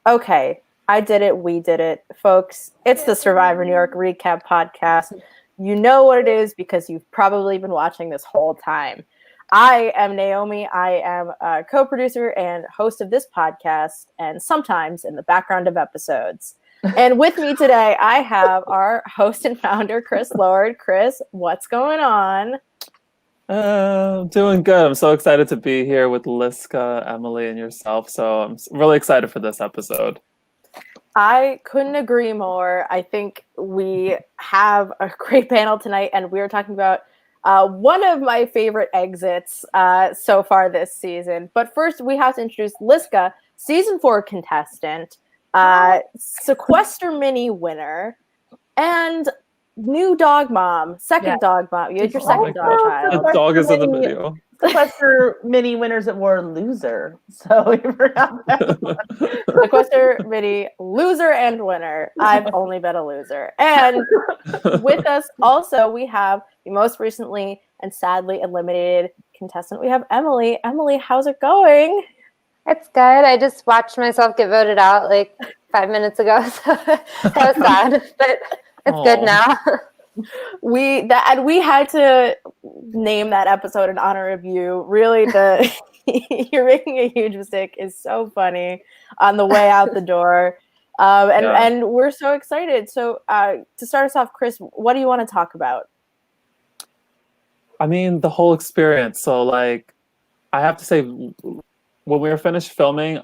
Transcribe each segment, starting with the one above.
Okay, I did it. We did it, folks. It's the Survivor New York Recap Podcast. You know what it is because you've probably been watching this whole time. I am Naomi. I am a co-producer and host of this podcast, and sometimes in the background of episodes. And with me today, I have our host and founder, Chris Lord. Chris, what's going on? Doing good. I'm so excited to be here with Liska, Emily, and yourself. So I'm really excited for this episode. I couldn't agree more. I think we have a great panel tonight, and we're talking about one of my favorite exits so far this season. But first, we have to introduce Liska, season 4 contestant, Sequester mini winner, and new dog mom, second dog mom. You had your second dog child. The dog is in the video. Sequester mini winners that were loser. So we forgot that one. Sequester mini loser and winner. I've only been a loser. And with us also, we have the most recently and sadly eliminated contestant. We have Emily. Emily, how's it going? It's good. I just watched myself get voted out like 5 minutes ago. So that was sad, but it's good now. We had to name that episode in honor of you. Really, you're making a huge mistake is so funny on the way out the door, and we're so excited. So to start us off, Chris, what do you want to talk about? I mean, the whole experience. So, like, I have to say, when we were finished filming,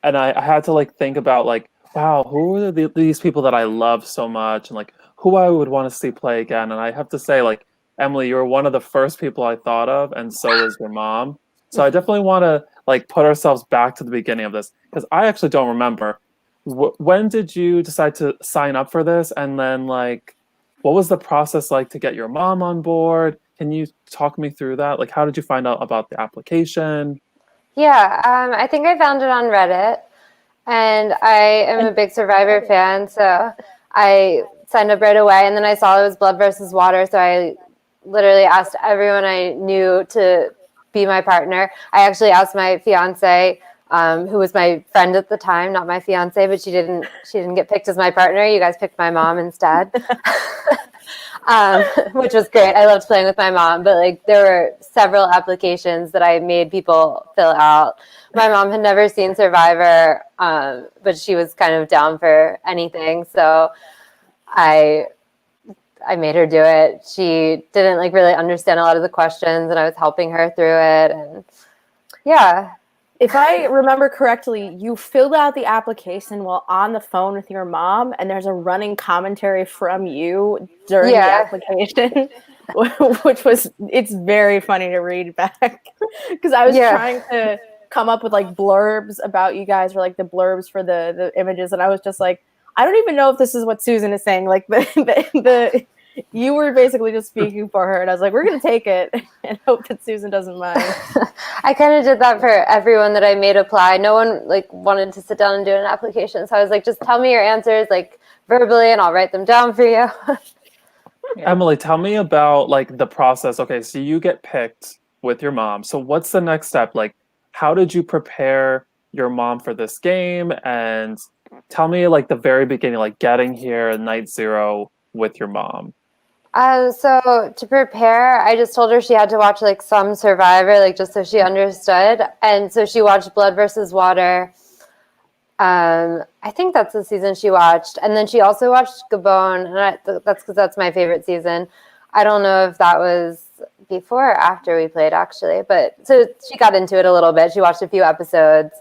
and I had to think about wow, who are these people that I love so much, and who I would want to see play again. And I have to say, Emily, you were one of the first people I thought of, and so is your mom. So I definitely want to put ourselves back to the beginning of this, because I actually don't remember. When did you decide to sign up for this? And then what was the process like to get your mom on board? Can you talk me through that? How did you find out about the application? Yeah, I think I found it on Reddit, and I am a big Survivor fan, so I signed up right away. And then I saw it was blood versus water, so I literally asked everyone I knew to be my partner. I actually asked my fiance, who was my friend at the time, not my fiance, but she didn't get picked as my partner. You guys picked my mom instead. Which was great. I loved playing with my mom, but there were several applications that I made people fill out. My mom had never seen Survivor, but she was kind of down for anything. So I made her do it. She didn't really understand a lot of the questions, and I was helping her through it. And yeah. If I remember correctly, you filled out the application while on the phone with your mom, and there's a running commentary from you during the application, it's very funny to read back, because I was trying to come up with blurbs about you guys, or the blurbs for the images, and I was just I don't even know if this is what Susan is saying. You were basically just speaking for her, and I was we're going to take it and hope that Susan doesn't mind. I kind of did that for everyone that I made apply. No one wanted to sit down and do an application. So I was just tell me your answers verbally, and I'll write them down for you. Emily, tell me about the process. Okay, so you get picked with your mom. So what's the next step? How did you prepare your mom for this game? And tell me the very beginning, getting here at night 0 with your mom. So to prepare, I just told her she had to watch some Survivor, just so she understood. And so she watched Blood versus Water. I think that's the season she watched. And then she also watched Gabon, and that's because that's my favorite season. I don't know if that was before or after we played, actually. But so she got into it a little bit. She watched a few episodes.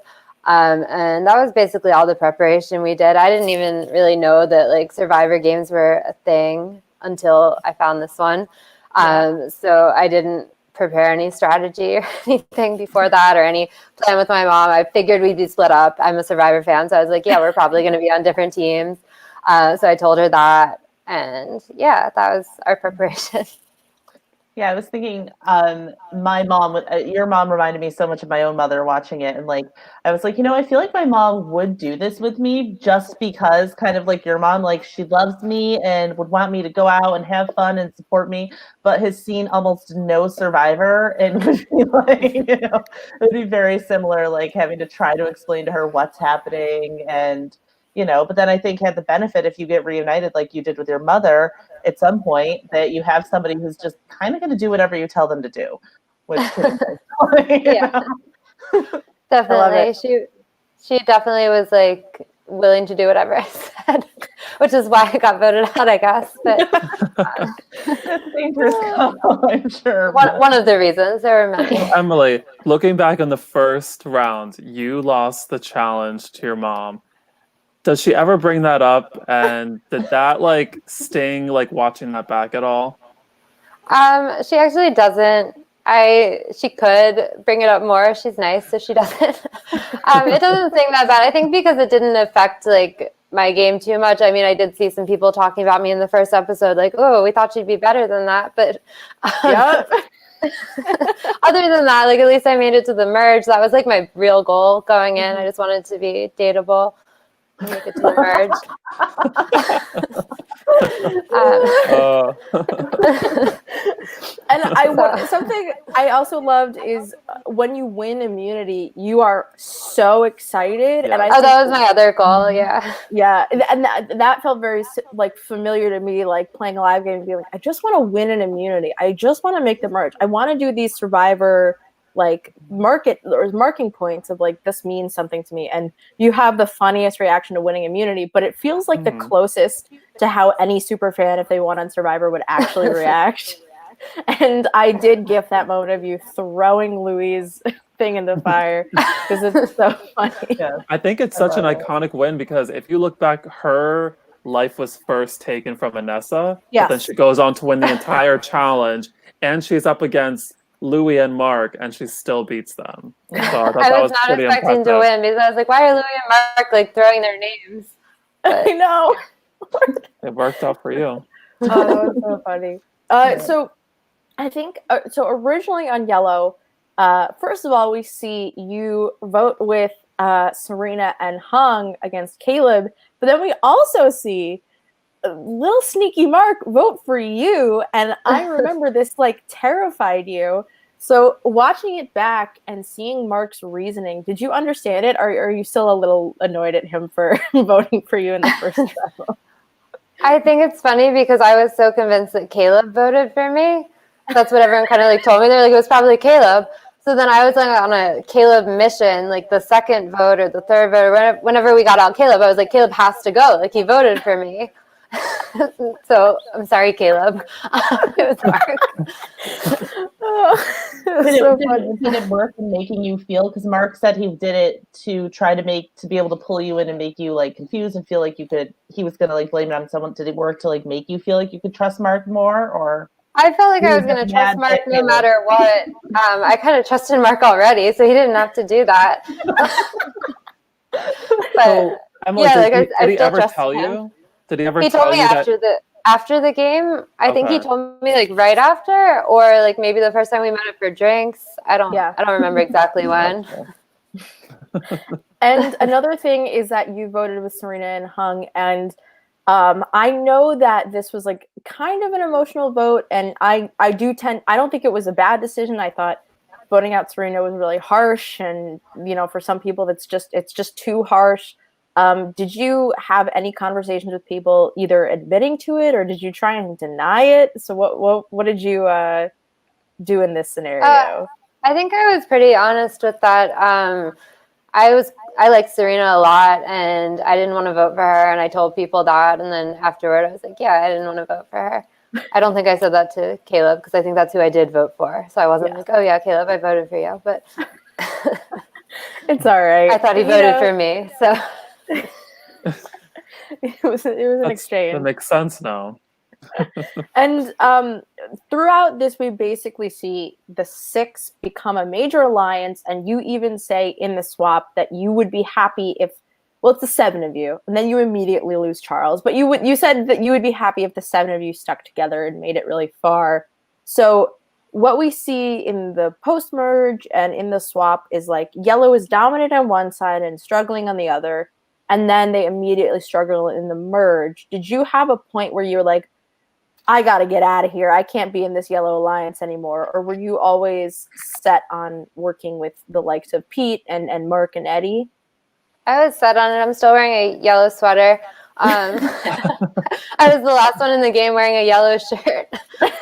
And that was basically all the preparation we did. I didn't even really know that Survivor games were a thing until I found this one. So I didn't prepare any strategy or anything before that, or any plan with my mom. I figured we'd be split up. I'm a Survivor fan, so I was yeah, we're probably going to be on different teams. So I told her that, and yeah, that was our preparation. Yeah, I was thinking, my mom, your mom reminded me so much of my own mother watching it. And like, I was like, I feel like my mom would do this with me just because kind of like your mom, like she loves me and would want me to go out and have fun and support me, but has seen almost no Survivor and would be like, it would be very similar, like having to try to explain to her what's happening. And, but then I think had the benefit if you get reunited like you did with your mother at some point that you have somebody who's just kind of going to do whatever you tell them to do, which yeah, definitely. She definitely was like willing to do whatever I said, which is why I got voted out, I guess. But dangerous combo, I'm sure. One of the reasons, there were many. Emily, looking back on the first round, you lost the challenge to your mom. Does she ever bring that up? And did that like sting, like watching that back at all? She actually doesn't. She could bring it up more. She's nice, so she doesn't. It doesn't sting that bad. I think because it didn't affect like my game too much. I mean, I did see some people talking about me in the first episode, like, "Oh, we thought she'd be better than that," but Yep. other than that, like at least I made it to the merge. That was like my real goal going in. I just wanted to be dateable. Make it to the merge. And something I also loved is when you win immunity, you are so excited. Yeah. And that was my other goal. Yeah. Yeah, and that felt very like familiar to me, like playing a live game and being like, I just want to win an immunity. I just want to make the merge. I want to do these Survivor like marking points of like this means something to me. And you have the funniest reaction to winning immunity, but it feels like the closest to how any super fan, if they won on Survivor, would actually react. And I did gif that moment of you throwing Louis' thing in the fire because it's so funny. Yeah. I think it's such an iconic win because if you look back, her life was first taken from Vanessa, but then she goes on to win the entire challenge, and she's up against Louis and Mark, and she still beats them. So I was not expecting to win because I was like, why are Louis and Mark like throwing their names? But I know. It worked out for you. Oh, that was so funny. So I think, so originally on Yellow, first of all, we see you vote with Serena and Hung against Caleb, but then we also see little sneaky Mark vote for you, and I remember this like terrified you. So watching it back and seeing Mark's reasoning, did you understand it, or are you still a little annoyed at him for voting for you in the first round? I think it's funny because I was so convinced that Caleb voted for me. That's what everyone kind of like told me. They're like, it was probably Caleb. So then I was like on a Caleb mission, like the second vote or the third vote, or whenever we got out Caleb, I was like, Caleb has to go. Like he voted for me. So I'm sorry, Caleb. It was Mark. Did it work in making you feel? Because Mark said he did it to try to be able to pull you in and make you like confused and feel like he was gonna like blame it on someone. Did it work to like make you feel like you could trust Mark more, or? I felt like I was going to trust Mark no matter what. I kind of trusted Mark already, so he didn't have to do that. But so, Emily, yeah, did he ever tell you? Did he ever he tell told me you after the game. I think he told me like right after, or like maybe the first time we met up for drinks. I don't remember exactly when. And another thing is that you voted with Serena and Hung, and I know that this was like kind of an emotional vote, and I don't think it was a bad decision. I thought voting out Serena was really harsh, and for some people it's just too harsh. Did you have any conversations with people either admitting to it, or did you try and deny it? So what did you do in this scenario? I think I was pretty honest with that. I like Serena a lot, and I didn't want to vote for her, and I told people that, and then afterward I was like, yeah, I didn't want to vote for her. I don't think I said that to Caleb, because I think that's who I did vote for, so I wasn't like, oh yeah, Caleb, I voted for you, but it's all right. I thought he voted for me, so it was an exchange. That makes sense now. And throughout this, we basically see the 6 become a major alliance, and you even say in the swap that you would be happy if, well, it's the 7 of you, and then you immediately lose Charles. But you said that you would be happy if the 7 of you stuck together and made it really far. So what we see in the post-merge and in the swap is like yellow is dominant on one side and struggling on the other, and then they immediately struggle in the merge. Did you have a point where you were like, I gotta get out of here, I can't be in this yellow alliance anymore? Or were you always set on working with the likes of Pete and Mark and Eddie? I was set on it. I'm still wearing a yellow sweater. I was the last one in the game wearing a yellow shirt.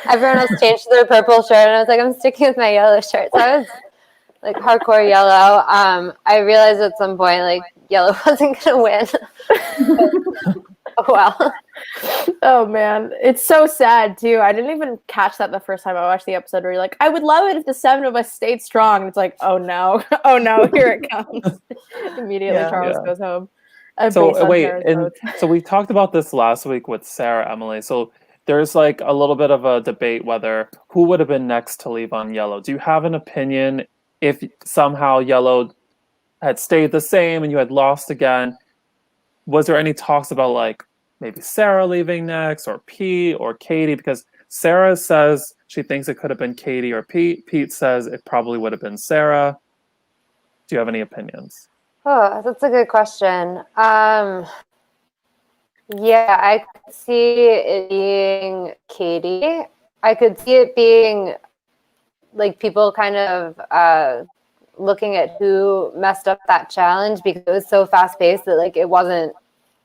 Everyone else changed to their purple shirt, and I was like, I'm sticking with my yellow shirt. So I was like hardcore yellow. I realized at some point like yellow wasn't gonna win. Oh well. Oh man, it's so sad too. I didn't even catch that the first time I watched the episode where you're like, I would love it if the 7 of us stayed strong. And it's like, oh no, here it comes. Immediately Charles goes home. So wait, and so we talked about this last week with Sarah, Emily. So there's like a little bit of a debate whether who would have been next to leave on yellow. Do you have an opinion if somehow yellow had stayed the same and you had lost again? Was there any talks about like maybe Sarah leaving next, or Pete or Katie? Because Sarah says she thinks it could have been Katie or Pete. Pete says it probably would have been Sarah. Do you have any opinions? Oh, that's a good question. Yeah, I could see it being Katie. I could see it being like people kind of looking at who messed up that challenge, because it was so fast paced that like it wasn't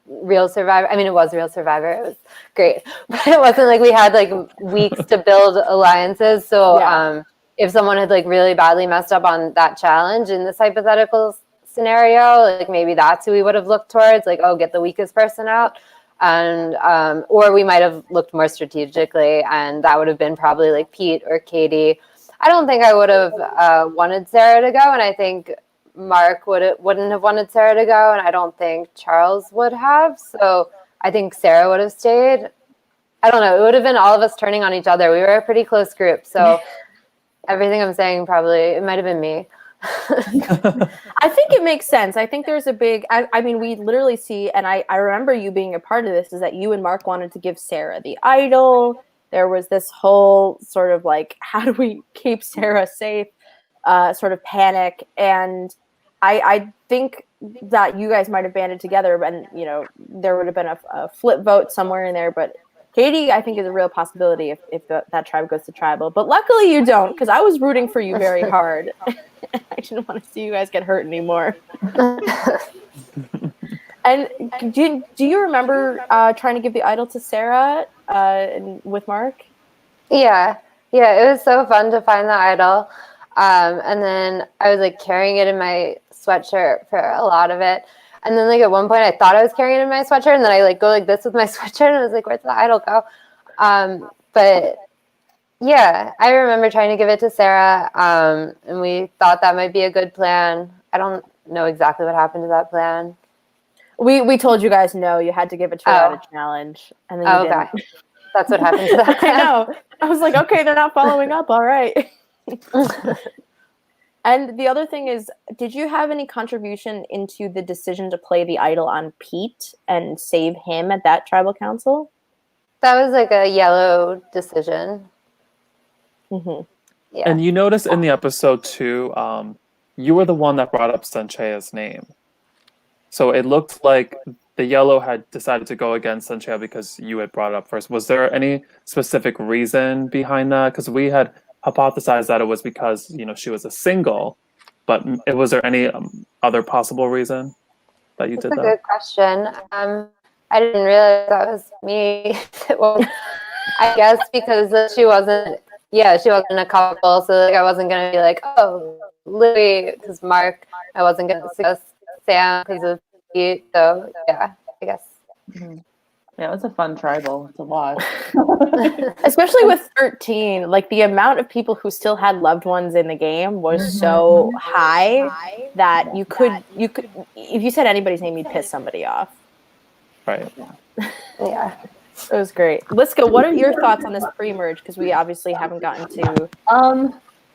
real Survivor. I mean, it was real Survivor. It was great, but it wasn't like we had like weeks to build alliances. So if someone had like really badly messed up on that challenge in this hypothetical scenario, like maybe that's who we would have looked towards, like, oh, get the weakest person out. And or we might have looked more strategically, and that would have been probably like Pete or Katie. I don't think I would have wanted Sarah to go, and I think Mark wouldn't have wanted Sarah to go, and I don't think Charles would have. So I think Sarah would have stayed. I don't know. It would have been all of us turning on each other. We were a pretty close group, so everything I'm saying probably it might have been me. I think it makes sense. I think there's a big, I mean, we literally see, and I remember you being a part of this, is that you and Mark wanted to give Sarah the idol. There was this whole sort of like, how do we keep Sarah safe sort of panic. And I think that you guys might have banded together, and, you know, there would have been a flip vote somewhere in there. But Katie, I think, is a real possibility if that tribe goes to tribal. But luckily you don't, because I was rooting for you very hard. I didn't want to see you guys get hurt anymore. And do you remember trying to give the idol to Sarah with Mark? Yeah, it was so fun to find the idol. And then I was like carrying it in my sweatshirt for a lot of it. And then like at one point I thought I was carrying it in my sweatshirt, and then I like go like this with my sweatshirt, and I was like, where'd the idol go? But yeah, I remember trying to give it to Sarah, and we thought that might be a good plan. I don't know exactly what happened to that plan. We told you guys no, you had to give it to her at a challenge, and then you didn't. Okay. That's what happened to that plan. I know. I was like, okay, they're not following up. All right. And the other thing is, did you have any contribution into the decision to play the idol on Pete and save him at that tribal council? That was like a yellow decision. Mm-hmm. Yeah. And you notice in the episode too, you were the one that brought up Sanchea's name. So it looked like the yellow had decided to go against Sanchea because you had brought it up first. Was there any specific reason behind that? Because we had hypothesized that it was because, you know, she was a single, but was there any other possible reason that you did that? That's a good question. I didn't realize that was me. Well, I guess because she wasn't a couple, so like I wasn't gonna be like, oh, Louis, because Mark, I wasn't gonna suggest Sam because of Pete. So yeah, I guess. Mm-hmm. Yeah, it was a fun tribal to watch. Especially with 13, like the amount of people who still had loved ones in the game was so high that you could if you said anybody's name, you'd piss somebody off. Right. Yeah. It was great. Liska, what are your thoughts on this pre-merge? Because we obviously haven't gotten to.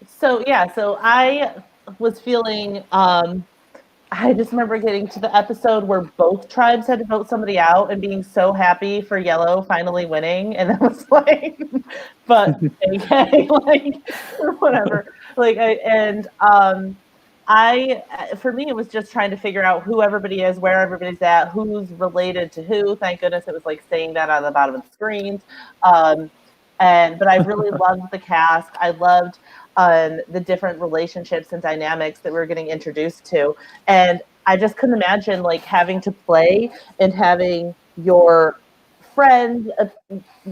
So I was feeling, I I just remember getting to the episode where both tribes had to vote somebody out and being so happy for Yellow finally winning, and I was like, but okay, like whatever. Like for me, it was just trying to figure out who everybody is, where everybody's at, who's related to who. Thank goodness it was like saying that on the bottom of the screens. But I really loved the cast. I loved the different relationships and dynamics that we were getting introduced to. And I just couldn't imagine like having to play and having your friend,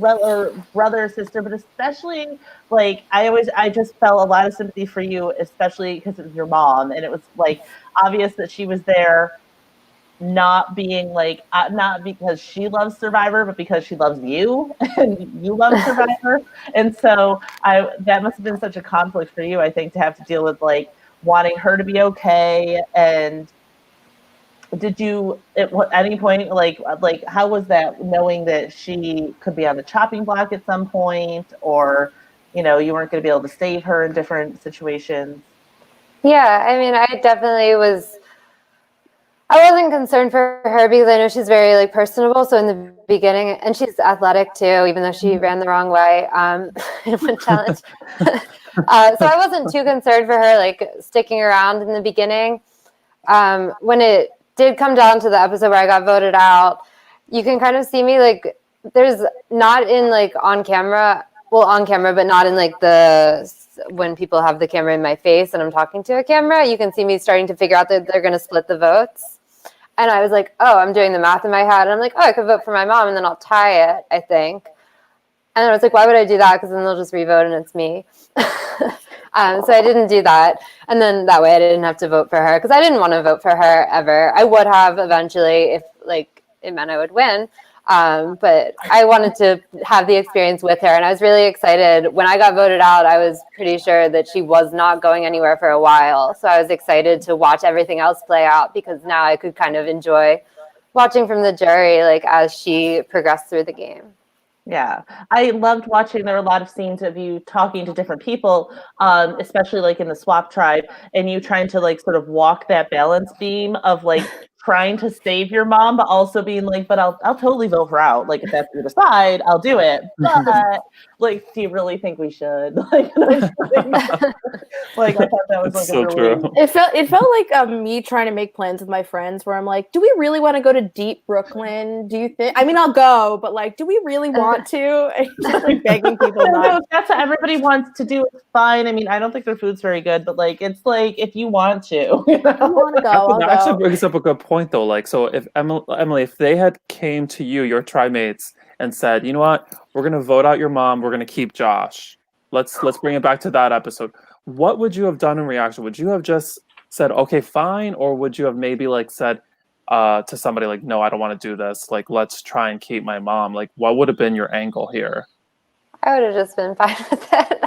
or brother, sister, but especially like I just felt a lot of sympathy for you, especially because it was your mom, and it was like obvious that she was there not being like not because she loves Survivor, but because she loves you and you love Survivor. And so that must have been such a conflict for you, I think, to have to deal with like wanting her to be okay. And did you at any point like how was that, knowing that she could be on the chopping block at some point, or you weren't going to be able to save her in different situations? Yeah, I mean, I wasn't concerned for her because I know she's very like personable. So in the beginning, and she's athletic too, even though she ran the wrong way in one challenge. So I wasn't too concerned for her like sticking around in the beginning. When it did come down to the episode where I got voted out, you can kind of see me like there's not in like on camera, but not in like when people have the camera in my face and I'm talking to a camera, you can see me starting to figure out that they're going to split the votes. And I was like, oh, I'm doing the math in my head. And I'm like, oh, I could vote for my mom and then I'll tie it, I think. And then I was like, why would I do that? Because then they'll just re-vote and it's me. So I didn't do that. And then that way I didn't have to vote for her because I didn't want to vote for her ever. I would have eventually if like it meant I would win. But I wanted to have the experience with her. And I was really excited. When I got voted out, I was pretty sure that she was not going anywhere for a while. So I was excited to watch everything else play out because now I could kind of enjoy watching from the jury, like as she progressed through the game. Yeah, I loved watching. There were a lot of scenes of you talking to different people, especially like in the swap tribe, and you trying to like sort of walk that balance beam of like trying to save your mom, but also being like, but I'll totally vote her out. Like if that's what you decide, I'll do it. But like, do you really think we should? Like I thought that was like so really true. It felt like me trying to make plans with my friends where I'm like, do we really want to go to deep Brooklyn? Do you think? I mean, I'll go, but like, do we really want to? And just like begging people not. No, if that's what everybody wants to do, it's fine. I mean, I don't think their food's very good, but like, it's like if you want to, I want to go. That actually brings up a good point, though. Like, so if Emily, if they had came to you, your tribe mates, and said, you know what, we're gonna vote out your mom, we're gonna keep Josh. Let's bring it back to that episode. What would you have done in reaction? Would you have just said, okay, fine, or would you have maybe like said to somebody like, no, I don't want to do this. Like, let's try and keep my mom. Like, what would have been your angle here? I would have just been fine with it.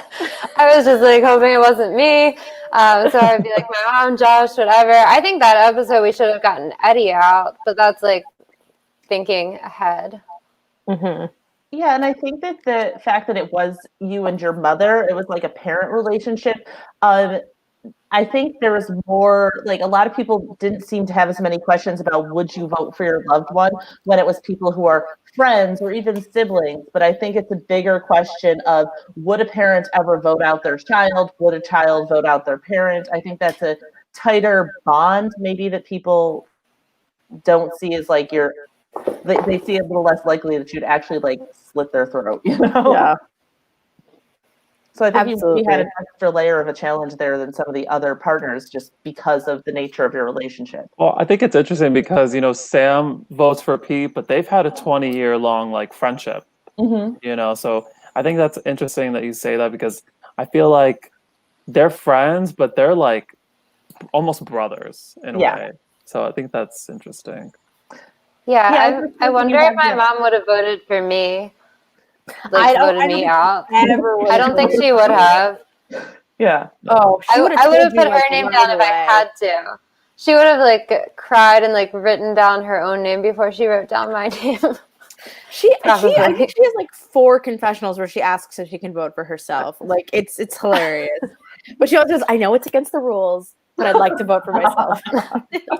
I was just like hoping it wasn't me. So I'd be like, my mom, Josh, whatever. I think that episode we should have gotten Eddie out, but that's like thinking ahead. Mm-hmm. Yeah, and I think that the fact that it was you and your mother, it was like a parent relationship. I think there was more, like a lot of people didn't seem to have as many questions about would you vote for your loved one when it was people who are friends or even siblings. But I think it's a bigger question of would a parent ever vote out their child? Would a child vote out their parent? I think that's a tighter bond maybe that people don't see as like they see it a little less likely that you'd actually like slit their throat, Yeah. So I think you had an extra layer of a challenge there than some of the other partners just because of the nature of your relationship. Well, I think it's interesting because, Sam votes for Pete, but they've had a 20-year-long like friendship, so I think that's interesting that you say that because I feel like they're friends, but they're like almost brothers in a way. So I think that's interesting. Yeah, I wonder if my mom would have voted for me. Like voted me out. I don't think she would have. Yeah. Oh, I would have put her name down if I had to. She would have like cried and like written down her own name before she wrote down my name. I think she has like 4 confessionals where she asks if she can vote for herself. Like it's hilarious. But she also says, I know it's against the rules, but I'd like to vote for myself.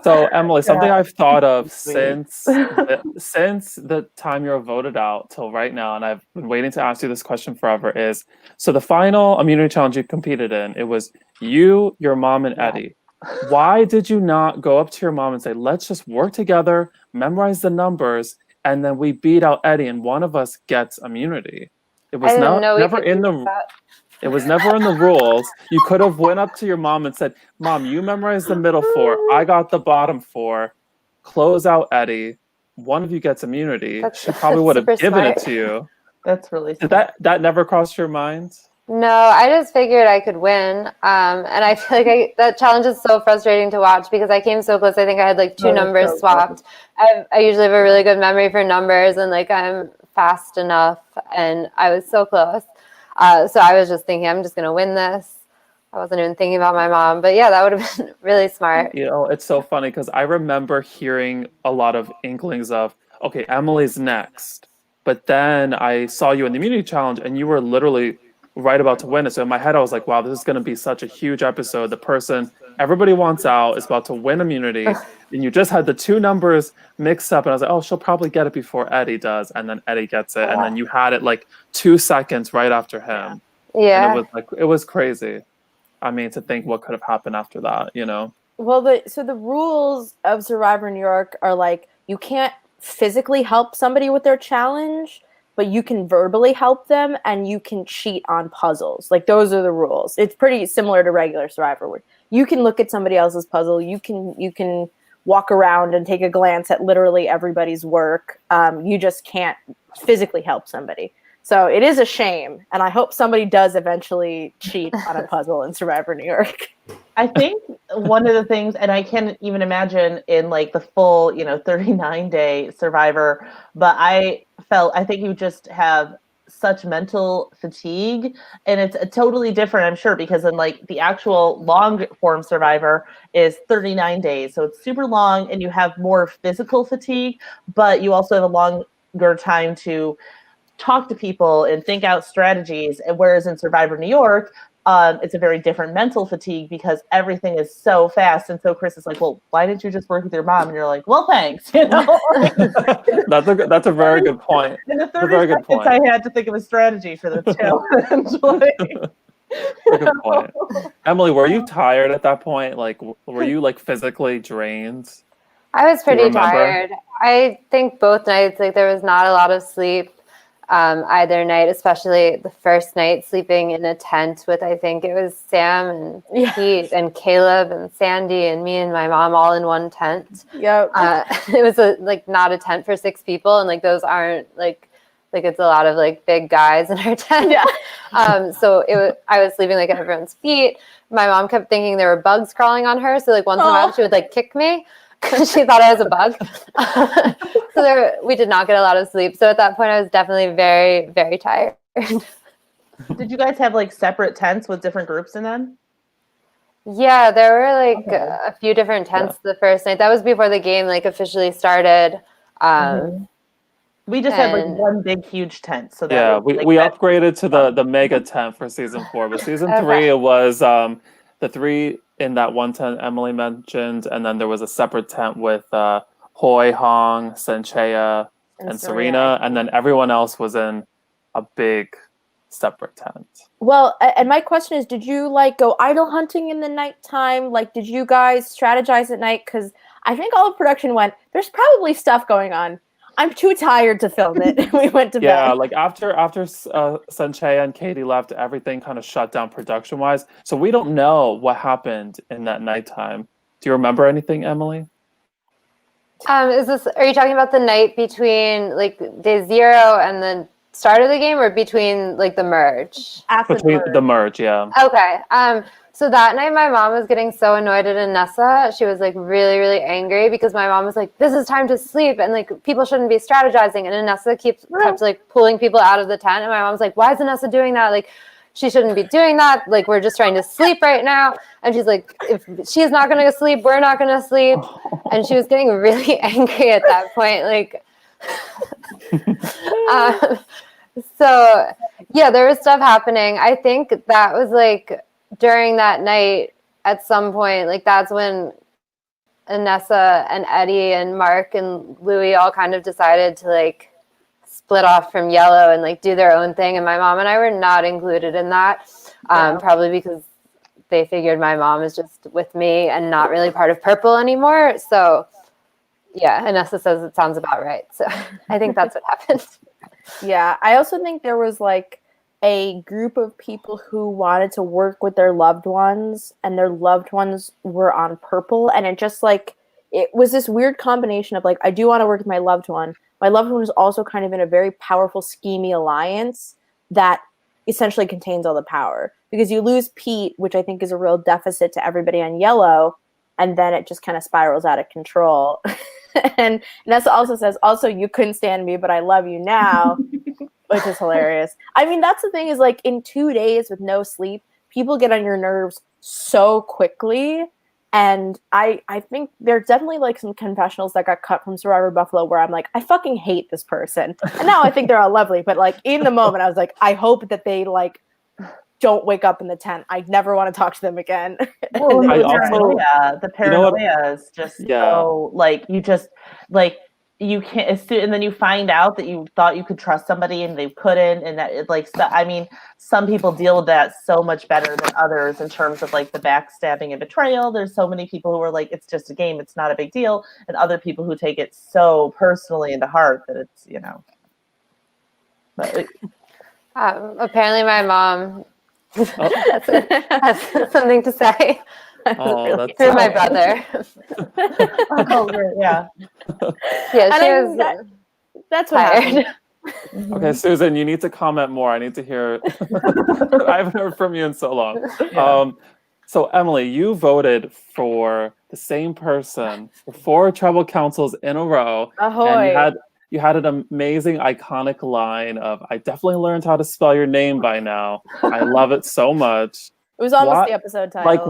So Emily, something I've thought of since the time you were voted out till right now, and I've been waiting to ask you this question forever, is so the final immunity challenge you competed in, it was you, your mom, and Eddie. Why did you not go up to your mom and say, let's just work together, memorize the numbers, and then we beat out Eddie and one of us gets immunity? It was never in the It was never in the rules. You could have went up to your mom and said, Mom, you memorized the middle four. I got the bottom four. Close out Eddie. One of you gets immunity. She probably would have given it to you. That's really Did that never cross your mind? No, I just figured I could win. And I feel like that challenge is so frustrating to watch because I came so close. I think I had like two numbers swapped. I usually have a really good memory for numbers and like I'm fast enough and I was so close. So I was just thinking, I'm just going to win this. I wasn't even thinking about my mom. But yeah, that would have been really smart. You know, it's so funny because I remember hearing a lot of inklings of, okay, Emily's next. But then I saw you in the immunity challenge and you were literally right about to win it. So in my head, I was like, wow, this is going to be such a huge episode. The person everybody wants out is about to win immunity. And you just had the two numbers mixed up. And I was like, oh, she'll probably get it before Eddie does. And then Eddie gets it. And then you had it like 2 seconds right after him. Yeah. And it was crazy. I mean, to think what could have happened after that, you know? Well, the rules of Survivor New York are like, you can't physically help somebody with their challenge, but you can verbally help them and you can cheat on puzzles. Like, those are the rules. It's pretty similar to regular Survivor, where you can look at somebody else's puzzle. You can walk around and take a glance at literally everybody's work. You just can't physically help somebody. So it is a shame. And I hope somebody does eventually cheat on a puzzle in Survivor New York. I think one of the things, and I can't even imagine in like the full, 39-day Survivor, but I think you just have such mental fatigue, and it's totally different, I'm sure, because in like the actual long form Survivor is 39 days. So it's super long and you have more physical fatigue, but you also have a longer time to talk to people and think out strategies. And whereas in Survivor New York, it's a very different mental fatigue because everything is so fast. And so Chris is like, well, why didn't you just work with your mom? And you're like, well, thanks. That's a very good point. In the 30 seconds, I had to think of a strategy for the challenge. Good point. Emily, were you tired at that point? Like, were you like physically drained? I was pretty tired. I think both nights, like there was not a lot of sleep. Either night, especially the first night, sleeping in a tent with, I think it was Sam and Pete and Caleb and Sandy and me and my mom all in one tent. Yep. It was not a tent for 6 people, and like those aren't like it's a lot of like big guys in our tent. Yeah. So I was sleeping like at everyone's feet. My mom kept thinking there were bugs crawling on her, so like once in a while she would like kick me. She thought I was a bug. So we did not get a lot of sleep. So at that point, I was definitely very, very tired. Did you guys have like separate tents with different groups in them? Yeah, there were like a few different tents the first night. That was before the game like officially started. We just had like one big, huge tent. So that we upgraded to the mega tent for season 4. But season 3, it was the 3 in that one tent Emily mentioned, and then there was a separate tent with Hoi, Hong, Sanchea, and Serena, and then everyone else was in a big separate tent. Well, and my question is, did you like go idol hunting in the nighttime? Like, did you guys strategize at night? Because I think all of production went, there's probably stuff going on. I'm too tired to film it. We went to bed. Yeah, like after Sanchea and Katie left, everything kind of shut down production-wise. So we don't know what happened in that nighttime. Do you remember anything, Emily? Are you talking about the night between like day 0 and the start of the game, or between like the merge? Between the merge, yeah. Okay. So that night, my mom was getting so annoyed at Anessa. She was like really, really angry because my mom was like, "This is time to sleep, and like people shouldn't be strategizing." And Anessa kept like pulling people out of the tent, and my mom's like, "Why is Anessa doing that? Like, she shouldn't be doing that. Like, we're just trying to sleep right now." And she's like, "If she's not going to sleep, we're not going to sleep." And she was getting really angry at that point. Like, so yeah, there was stuff happening. I think that was like during that night, at some point, like that's when Anessa and Eddie and Mark and Louie all kind of decided to like split off from Yellow and like do their own thing. And my mom and I were not included in that, probably because they figured my mom is just with me and not really part of Purple anymore. So yeah, Anessa says it sounds about right. So I think that's what happened. Yeah, I also think there was like a group of people who wanted to work with their loved ones, and their loved ones were on Purple, and it just like it was this weird combination of like, I do want to work with my loved one. My loved one is also kind of in a very powerful, schemy alliance that essentially contains all the power, because you lose Pete, which I think is a real deficit to everybody on Yellow, and then it just kind of spirals out of control. And Nessa also says, also, you couldn't stand me, but I love you now, which is hilarious. I mean, that's the thing is like in 2 days with no sleep, people get on your nerves so quickly. And I think there's definitely like some confessionals that got cut from Survivor Buffalo where I'm like, I fucking hate this person. And now I think they're all lovely. But like in the moment, I was like, I hope that they like don't wake up in the tent. I never want to talk to them again. Well, the paranoia is just so like you just like you can't, and then you find out that you thought you could trust somebody and they couldn't, and that it like I mean, some people deal with that so much better than others in terms of like the backstabbing and betrayal. There's so many people who are like, it's just a game, it's not a big deal, and other people who take it so personally into heart that it's But apparently, my mom has something to say. Through my brother. Yeah. Yeah, that's what happened. Okay, Susan, you need to comment more. I need to hear. I haven't heard from you in so long. Yeah. So Emily, you voted for the same person for 4 tribal councils in a row. Ahoy. And you had an amazing, iconic line of, I definitely learned how to spell your name by now. I love it so much. It was almost the episode title. Like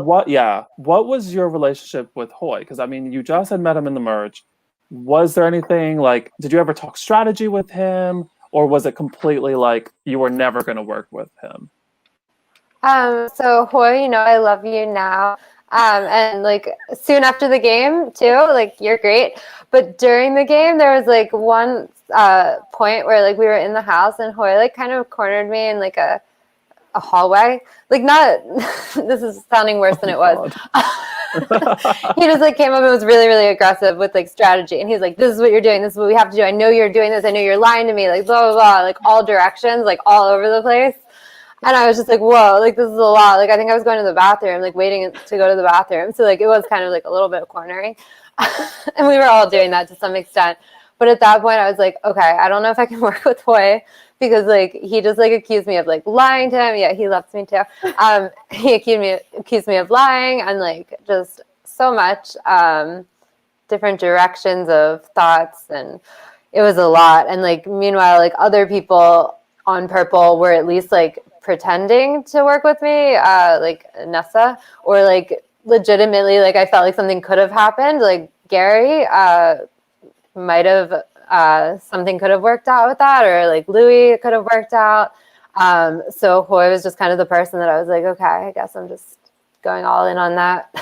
what was your relationship with Hoy? Because I mean, you just had met him in the merge. Was there anything like, did you ever talk strategy with him? Or was it completely like you were never going to work with him? So Hoy, I love you now. And like soon after the game too, like you're great. But during the game, there was like one point where like we were in the house and Hoy like kind of cornered me in like a hallway. Like not, this is sounding worse than it was. He just like came up and was really, really aggressive with like strategy. And he's like, this is what you're doing. This is what we have to do. I know you're doing this. I know you're lying to me. Like blah, blah, blah. Like all directions, like all over the place. And I was just like, whoa, like this is a lot. Like I think I was going to the bathroom, like waiting to go to the bathroom. So like it was kind of like a little bit of cornering. And we were all doing that to some extent. But at that point I was like, okay, I don't know if I can work with Hoy because like he just like accused me of like lying to him. Yeah, he loves me too. He accused me of lying and like just so much different directions of thoughts, and it was a lot. And like meanwhile, like other people on Purple were at least like pretending to work with me, like Nessa, or like legitimately like I felt like something could have happened. Like Gary might have something could have worked out with that, or like Louie could have worked out. So Hoy was just kind of the person that I was like, okay, I guess I'm just going all in on that.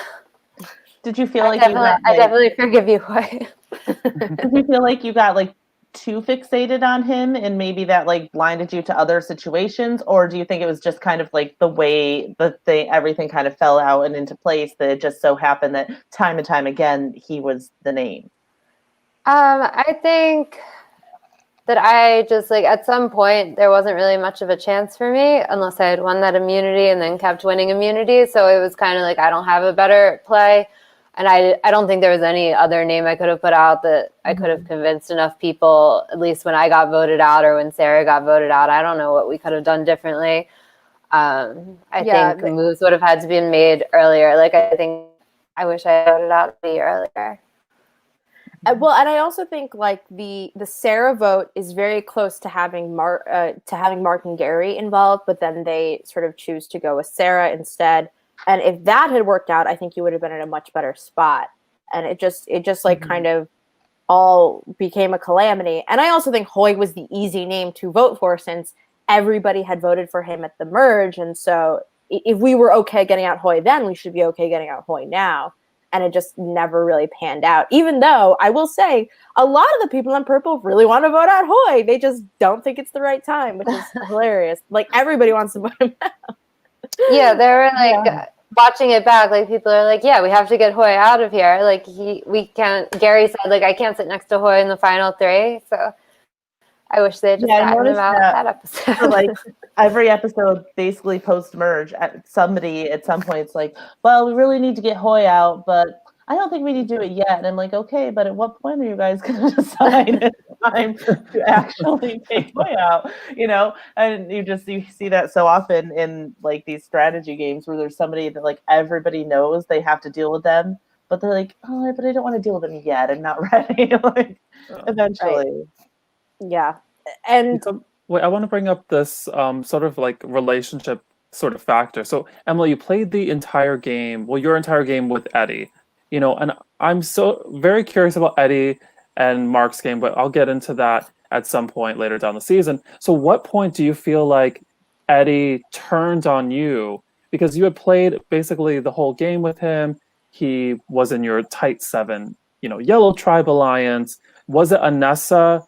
Did you feel I definitely forgive you, Hoy. Did you feel like you got like too fixated on him and maybe that like blinded you to other situations, or do you think it was just kind of like the way everything kind of fell out and into place that it just so happened that time and time again he was the name? I think that I just like at some point there wasn't really much of a chance for me unless I had won that immunity and then kept winning immunity. So it was kind of like I don't have a better play. And I don't think there was any other name I could have put out that I could have convinced enough people, at least when I got voted out or when Sarah got voted out. I don't know what we could have done differently. I think moves would have had to be made earlier. Like I wish I voted out a year earlier. Well, and I also think like the Sarah vote is very close to having Mark and Gary involved, but then they sort of choose to go with Sarah instead. And if that had worked out, I think you would have been in a much better spot. And it just like kind of all became a calamity. And I also think Hoy was the easy name to vote for since everybody had voted for him at the merge. And so if we were okay getting out Hoy then, we should be okay getting out Hoy now. And it just never really panned out. Even though I will say a lot of the people in purple really want to vote out Hoy. They just don't think it's the right time, which is hilarious. Like everybody wants to vote him out. Yeah, they were like watching it back. Like people are like, yeah, we have to get Hoy out of here. Like we can't. Gary said like I can't sit next to Hoy in the final 3. So I wish they had just gotten him out that episode. For like every episode, basically post merge, somebody at some point it's like, well, we really need to get Hoy out, but I don't think we need to do it yet. And I'm like, okay, but at what point are you guys going to decide it's time to actually take Hoy out? You know, and you see that so often in like these strategy games where there's somebody that like everybody knows they have to deal with them, but they're like, oh, but I don't want to deal with them yet. I'm not ready. Like eventually. Right. Yeah. And wait, I want to bring up this sort of like relationship sort of factor. So Emily, you played the entire game, your entire game with Eddie, you know, and I'm so very curious about Eddie and Mark's game, but I'll get into that at some point later down the season. So what point do you feel like Eddie turned on you? Because you had played basically the whole game with him. He was in your tight 7, you know, Yellow Tribe Alliance. Was it Anessa?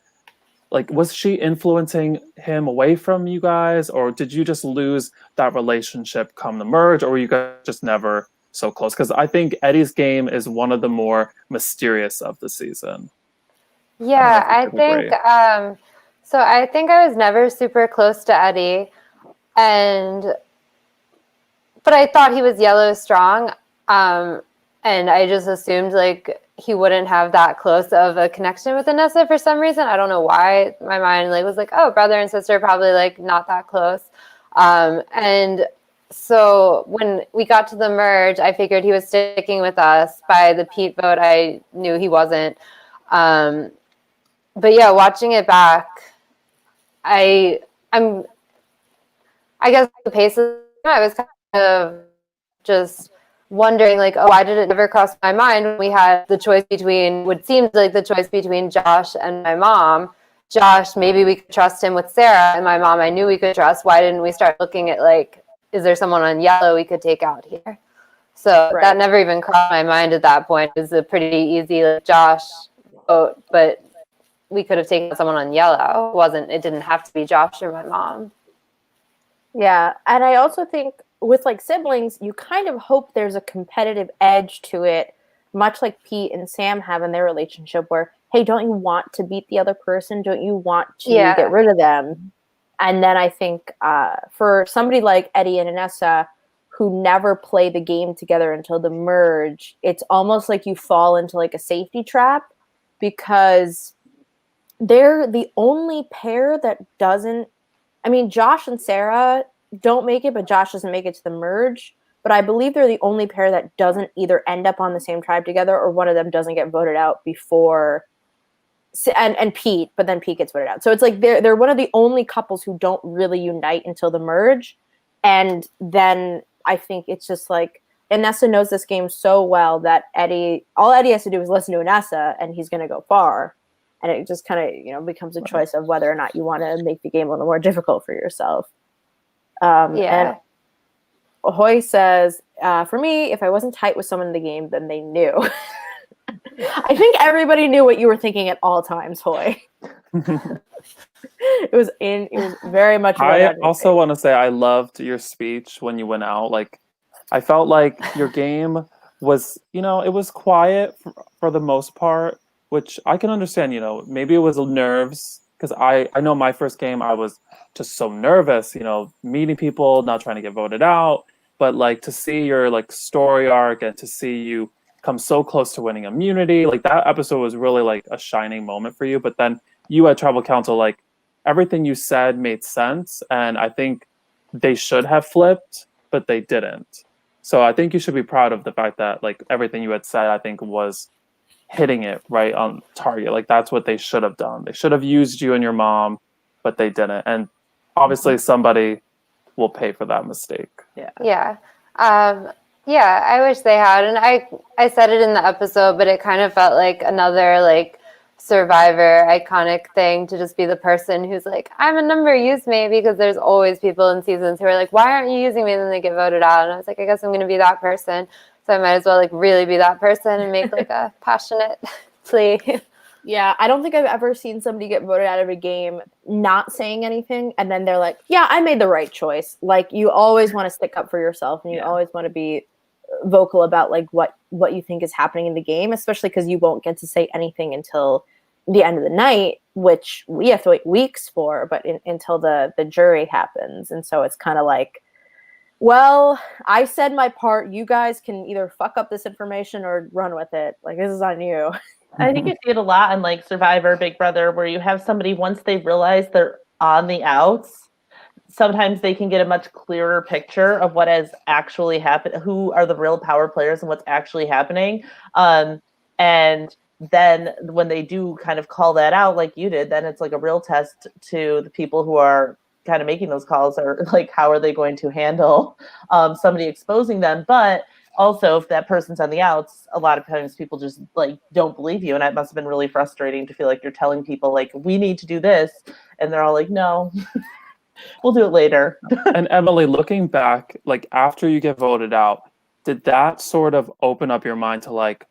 Like, was she influencing him away from you guys, or did you just lose that relationship come the merge, or were you guys just never so close? Because I think Eddie's game is one of the more mysterious of the season. Yeah, I think so. I think I was never super close to Eddie, but I thought he was yellow strong, and I just assumed like he wouldn't have that close of a connection with Anessa for some reason. I don't know why. My mind like was like, oh, brother and sister, probably like not that close. And so when we got to the merge, I figured he was sticking with us. By the Pete vote, I knew he wasn't. But yeah, watching it back, I guess the pace of I was kind of just wondering like, oh, why did it never cross my mind when we had the choice between what seemed like the choice between Josh and my mom. Josh, maybe we could trust him with Sarah, and my mom I knew we could trust. Why didn't we start looking at like, is there someone on yellow we could take out here? So that never even crossed my mind at that point. It was a pretty easy like, Josh vote, but we could have taken someone on yellow. It didn't have to be Josh or my mom. Yeah, and I also think with like siblings, you kind of hope there's a competitive edge to it, much like Pete and Sam have in their relationship where, hey, don't you want to beat the other person? Don't you want to get rid of them? And then I think for somebody like Eddie and Anessa who never play the game together until the merge, it's almost like you fall into like a safety trap because they're the only pair that doesn't. I mean, Josh and Sarah don't make it, but Josh doesn't make it to the merge. But I believe they're the only pair that doesn't either end up on the same tribe together or one of them doesn't get voted out before. And Pete, but then Pete gets voted out. So it's like they're one of the only couples who don't really unite until the merge. And then I think it's just like Anessa knows this game so well that all Eddie has to do is listen to Anessa and he's going to go far. And it just kind of, becomes a choice of whether or not you want to make the game a little more difficult for yourself. And Hoy says, for me, if I wasn't tight with someone in the game, then they knew. I think everybody knew what you were thinking at all times, Hoy. It was very much. I also want to say I loved your speech when you went out. Like, I felt like your game was, it was quiet for the most part, which I can understand. Maybe it was nerves because I know my first game I was just so nervous. Meeting people, not trying to get voted out, but like to see your like story arc and to see you come so close to winning immunity, like that episode was really like a shining moment for you. But then you at Tribal Council, like everything you said made sense, and I think they should have flipped, but they didn't. So I think you should be proud of the fact that like everything you had said, I think was hitting it right on target. Like that's what they should have done. They should have used you and your mom, but they didn't. And obviously somebody will pay for that mistake. Yeah. Yeah, I wish they had. And I said it in the episode, but it kind of felt like another like Survivor iconic thing to just be the person who's like, I'm a number, use me, because there's always people in seasons who are like, why aren't you using me? And then they get voted out. And I was like, I guess I'm going to be that person. So I might as well like really be that person and make like a passionate plea. Yeah, I don't think I've ever seen somebody get voted out of a game not saying anything, and then they're like, yeah, I made the right choice. Like, you always want to stick up for yourself, and you always want to be vocal about like what you think is happening in the game, especially because you won't get to say anything until the end of the night, which we have to wait weeks for, but until the jury happens. And so it's kind of like, well, I said my part. You guys can either fuck up this information or run with it. Like, this is on you. I think you see it a lot in like Survivor, Big Brother, where you have somebody, once they realize they're on the outs, sometimes they can get a much clearer picture of what has actually happened, who are the real power players and what's actually happening. And then when they do kind of call that out like you did, then it's like a real test to the people who are kind of making those calls, or like, how are they going to handle somebody exposing them? But also, if that person's on the outs, a lot of times people just like don't believe you, and it must have been really frustrating to feel like you're telling people like, we need to do this, and they're all like, no, we'll do it later. And Emily, looking back, like after you get voted out, did that sort of open up your mind to like,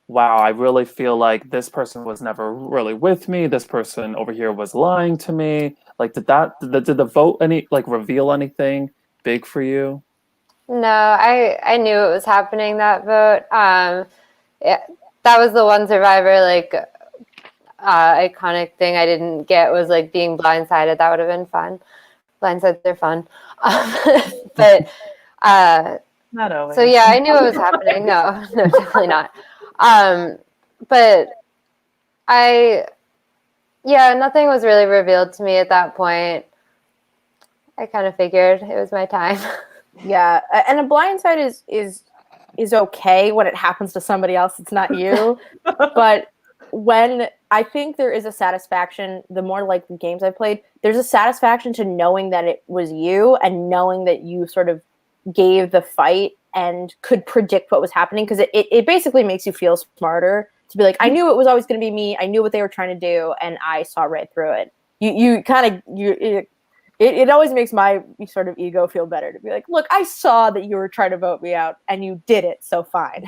wow, I really feel like this person was never really with me, this person over here was lying to me? Like, did the vote reveal anything big for you? No, I knew it was happening, that vote. Yeah, that was the one Survivor like iconic thing I didn't get, was like being blindsided. That would have been fun. Blindsides are fun. But Not always. so yeah, I knew it was happening. No, definitely not. But nothing was really revealed to me at that point. I kind of figured it was my time. Yeah, and a blindside is okay when it happens to somebody else. It's not you. But when I think there is a satisfaction, the more like games I've played, there's a satisfaction to knowing that it was you, and knowing that you sort of gave the fight and could predict what was happening, because it basically makes you feel smarter to be like, I knew it was always going to be me. I knew what they were trying to do, and I saw right through it. It always makes my sort of ego feel better to be like, look, I saw that you were trying to vote me out, and you did it, so fine.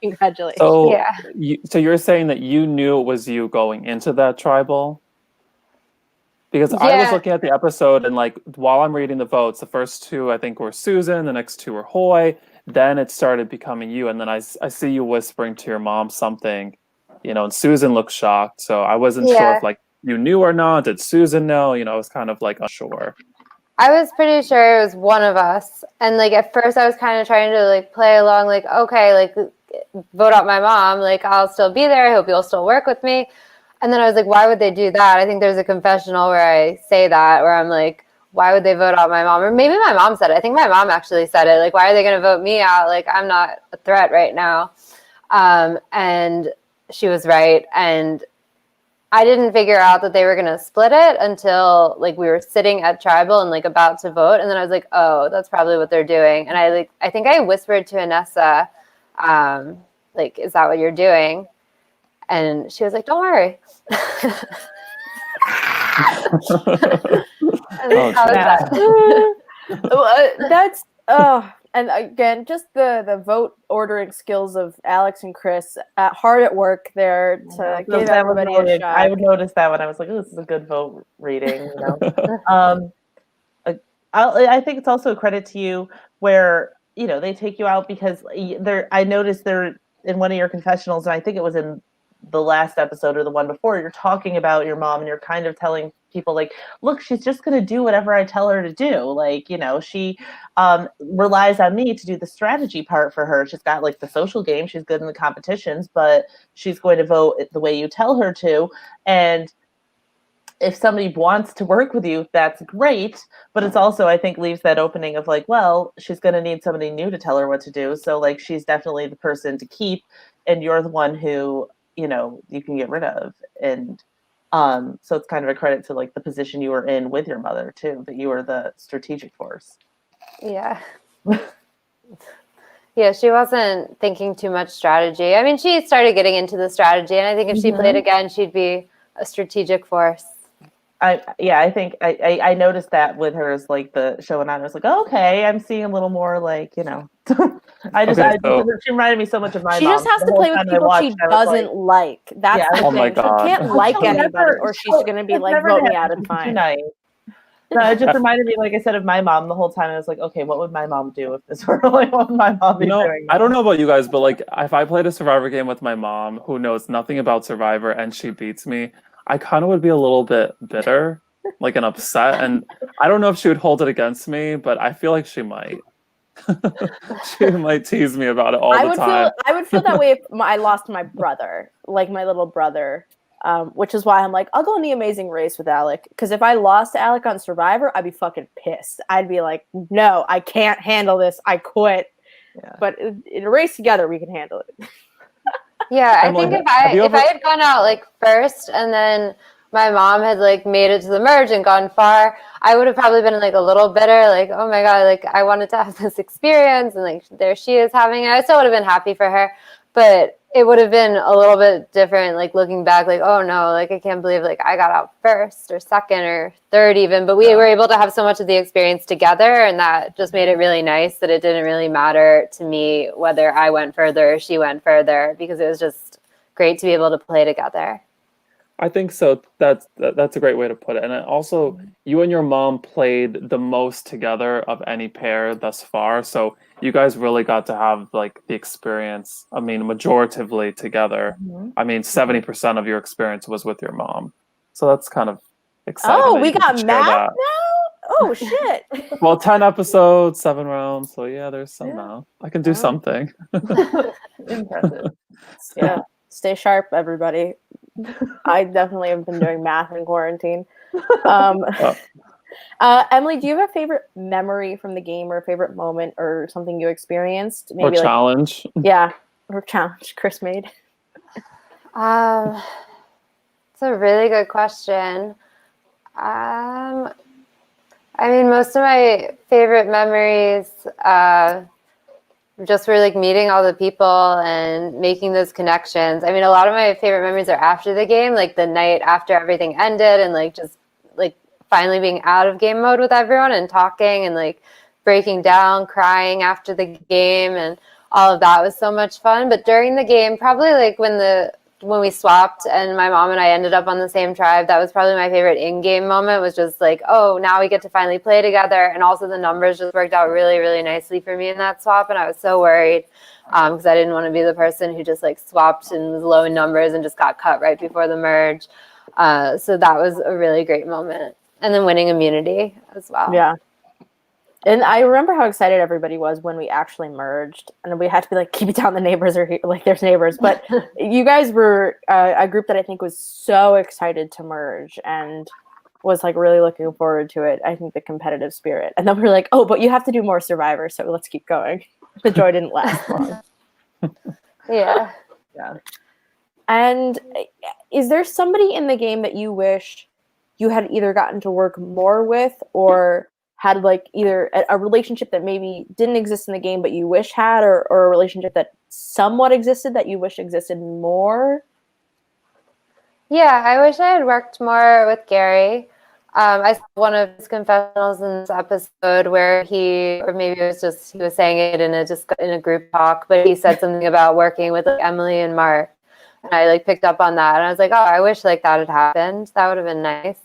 Congratulations. So, Yeah. So you're saying that you knew it was you going into that tribal? Because I was looking at the episode, and like while I'm reading the votes, the first two I think were Susan, the next two were Hoy. Then it started becoming you, and then I see you whispering to your mom something, and Susan looked shocked. So I wasn't sure if like you knew or not. Did Susan know? I was kind of like unsure. I was pretty sure it was one of us. And like at first I was kind of trying to like play along, like, okay, like vote out my mom, like I'll still be there. I hope you'll still work with me. And then I was like, why would they do that? I think there's a confessional where I say that, where I'm like, why would they vote out my mom? Or maybe my mom said it. I think my mom actually said it. Like, why are they going to vote me out? Like, I'm not a threat right now. And she was right. And I didn't figure out that they were going to split it until like we were sitting at tribal and like about to vote. And then I was like, oh, that's probably what they're doing. And I think I whispered to Anessa, like, is that what you're doing? And she was like, don't worry. That's and again, just the vote ordering skills of Alex and Chris, hard at work there to give everybody a shot. I would notice that when I was like, oh, this is a good vote reading. I think it's also a credit to you where they take you out because I noticed they're in one of your confessionals, and I think it was in the last episode or the one before, you're talking about your mom, and you're kind of telling people like, look, she's just going to do whatever I tell her to do. Like, she relies on me to do the strategy part for her. She's got like the social game. She's good in the competitions, but she's going to vote the way you tell her to. And if somebody wants to work with you, that's great. But it's also, I think, leaves that opening of like, well, she's going to need somebody new to tell her what to do. So like, she's definitely the person to keep, and you're the one who, you can get rid of. And so it's kind of a credit to like the position you were in with your mother too, that you were the strategic force. Yeah. Yeah, she wasn't thinking too much strategy. I mean, she started getting into the strategy, and I think if she played again, she'd be a strategic force. I think I noticed that with her as like the show went on. I was like, oh, okay, I'm seeing a little more like, you know. She reminded me so much of my mom. She just has to play with people she doesn't like. That's the oh thing. my God. She can't like anybody, or she's gonna be like, vote me out. It's fine. Nice. No, it just reminded me, like I said, of my mom the whole time. I was like, okay, what would my mom do if this were like what would my mom be doing? I don't know about you guys, but like if I played a Survivor game with my mom who knows nothing about Survivor and she beats me, I kind of would be a little bit bitter, like and upset. And I don't know if she would hold it against me, but I feel like she might. She might tease me about it all the time. I would feel that way if I lost my brother, like my little brother. Which is why I'm like, I'll go in the Amazing Race with Alec. Because if I lost to Alec on Survivor, I'd be fucking pissed. I'd be like, no, I can't handle this. I quit. Yeah. But in a race together, we can handle it. Yeah, I think if I had gone out like first and then my mom had like made it to the merge and gone far, I would have probably been like a little bitter, like, oh my God, like I wanted to have this experience and like there she is having it. I still would have been happy for her, but it would have been a little bit different, like looking back, like, oh no, like I can't believe like I got out first or second or third even, but we were able to have so much of the experience together, and that just made it really nice that it didn't really matter to me whether I went further or she went further, because it was just great to be able to play together. I think so. That's a great way to put it. And also, you and your mom played the most together of any pair thus far. So you guys really got to have like the experience. I mean, majoritively together. I mean, 70% of your experience was with your mom. So that's kind of exciting. Oh, we got math now? Oh shit. Well, 10 episodes, 7 rounds. So yeah, there's some now. I can do something. Impressive. Yeah. Stay sharp, everybody. I definitely have been doing math in quarantine. Emily, do you have a favorite memory from the game or a favorite moment or something you experienced? Maybe or challenge? Yeah, or challenge Chris made. It's a really good question. I mean, most of my favorite memories just were like meeting all the people and making those connections. I mean, a lot of my favorite memories are after the game, like the night after everything ended and like just like finally being out of game mode with everyone and talking and like breaking down, crying after the game, and all of that was so much fun. But during the game, probably like when we swapped and my mom and I ended up on the same tribe, that was probably my favorite in-game moment, was just like, oh, now we get to finally play together. And also the numbers just worked out really, really nicely for me in that swap. And I was so worried because I didn't want to be the person who just like swapped and was low in numbers and just got cut right before the merge. So that was a really great moment. And then winning immunity as well. Yeah. And I remember how excited everybody was when we actually merged, and we had to be like, keep it down, the neighbors are here, like there's neighbors. But you guys were a group that I think was so excited to merge and was like really looking forward to it. I think the competitive spirit. And then we were like, oh, but you have to do more Survivor, so let's keep going. The joy didn't last long. Yeah. And is there somebody in the game that you wish you had either gotten to work more with or had like either a relationship that maybe didn't exist in the game but you wish had, or a relationship that somewhat existed that you wish existed more? Yeah, I wish I had worked more with Gary. I saw one of his confessionals in this episode where he was saying it in a group talk, but he said something about working with like Emily and Mark, and I like picked up on that, and I was like, oh, I wish like that had happened. That would have been nice.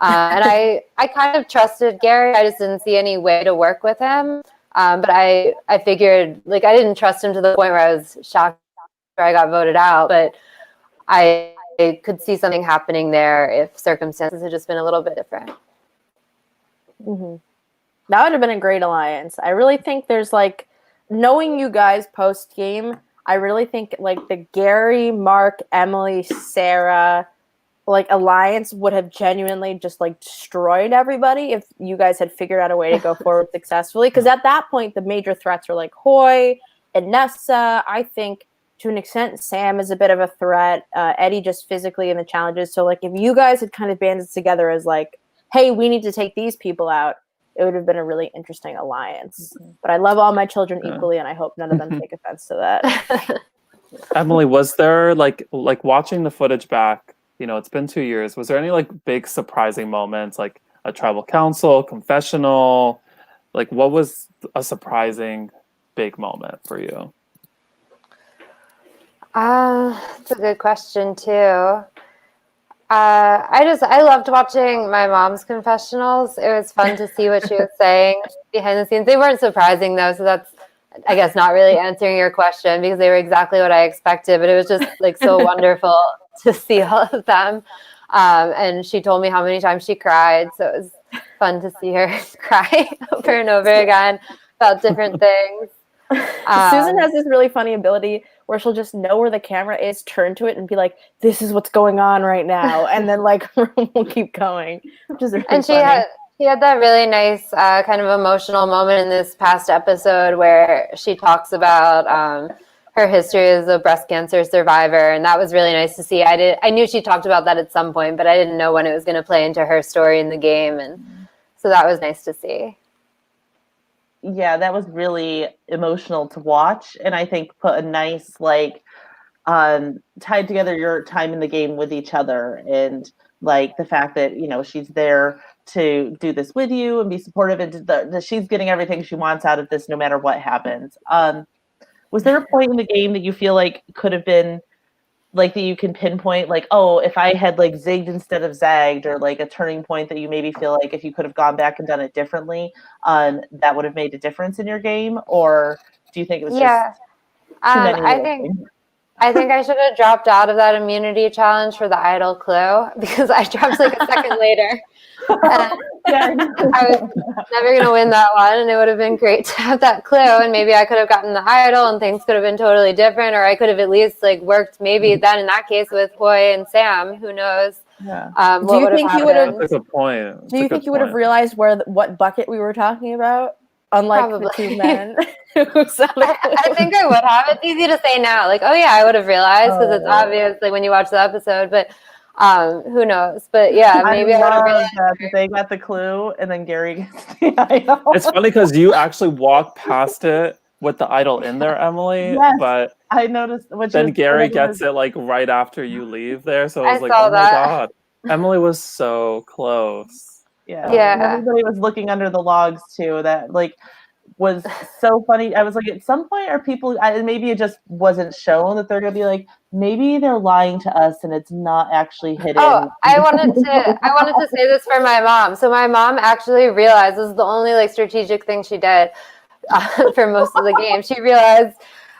And I kind of trusted Gary. I just didn't see any way to work with him. But I figured, like, I didn't trust him to the point where I was shocked after I got voted out. But I could see something happening there if circumstances had just been a little bit different. Mm-hmm. That would have been a great alliance. I really think there's like, knowing you guys post game, I really think like the Gary, Mark, Emily, Sarah like alliance would have genuinely just like destroyed everybody if you guys had figured out a way to go forward successfully. Because at that point, the major threats were like Hoy and Nessa. I think to an extent, Sam is a bit of a threat. Eddie just physically in the challenges. So like if you guys had kind of banded together as like, hey, we need to take these people out, it would have been a really interesting alliance. But I love all my children equally, and I hope none of them take offense to that. Emily, was there like watching the footage back, it's been 2 years, was there any like big surprising moments, like a tribal council, confessional? Like what was a surprising big moment for you? That's a good question too. I loved watching my mom's confessionals. It was fun to see what she was saying behind the scenes. They weren't surprising though, so that's, I guess, not really answering your question because they were exactly what I expected, but it was just like so wonderful to see all of them. And she told me how many times she cried, so it was fun to see her cry over and over again about different things. Susan has this really funny ability where she'll just know where the camera is, turn to it, and be like, "This is what's going on right now," and then like we'll keep going. Which is really and she funny. had that really nice kind of emotional moment in this past episode where she talks about her history as a breast cancer survivor, and that was really nice to see. I knew she talked about that at some point, but I didn't know when it was going to play into her story in the game, and so that was nice to see. Yeah, that was really emotional to watch, and I think put a nice tied together your time in the game with each other, and like the fact that she's there to do this with you and be supportive, and that she's getting everything she wants out of this no matter what happens. Was there a point in the game that you feel like could have been like that you can pinpoint, like, oh, if I had like zigged instead of zagged, or like a turning point that you maybe feel like if you could have gone back and done it differently, that would have made a difference in your game? Or do you think it was just too many? I think I should have dropped out of that immunity challenge for the idol clue because I dropped like a second later. I was never going to win that one, and it would have been great to have that clue, and maybe I could have gotten the idol and things could have been totally different, or I could have at least like worked maybe then in that case with Hoy and Sam, who knows. Yeah. Do you think you would have? That's a good point. Do you think you would have realized what bucket we were talking about? Unlike Probably. the two men who saw the clue. I think I would have. It's easy to say now, like, oh yeah, I would have realized because it's obvious, like when you watch the episode. But who knows? But yeah, maybe I would have realized that they got the clue and then Gary gets the idol. It's funny because you actually walk past it with the idol in there, Emily. Yes, but I noticed. Then Gary gets it like right after you leave there, so I was like, saw oh my god, Emily was so close. Yeah. Yeah. Everybody was looking under the logs too. That like was so funny. I was like, at some point, are people? Maybe it just wasn't shown that they're gonna be like, maybe they're lying to us and it's not actually hidden. Oh, I wanted to say this for my mom. So my mom actually realized this is the only like strategic thing she did for most of the game. She realized,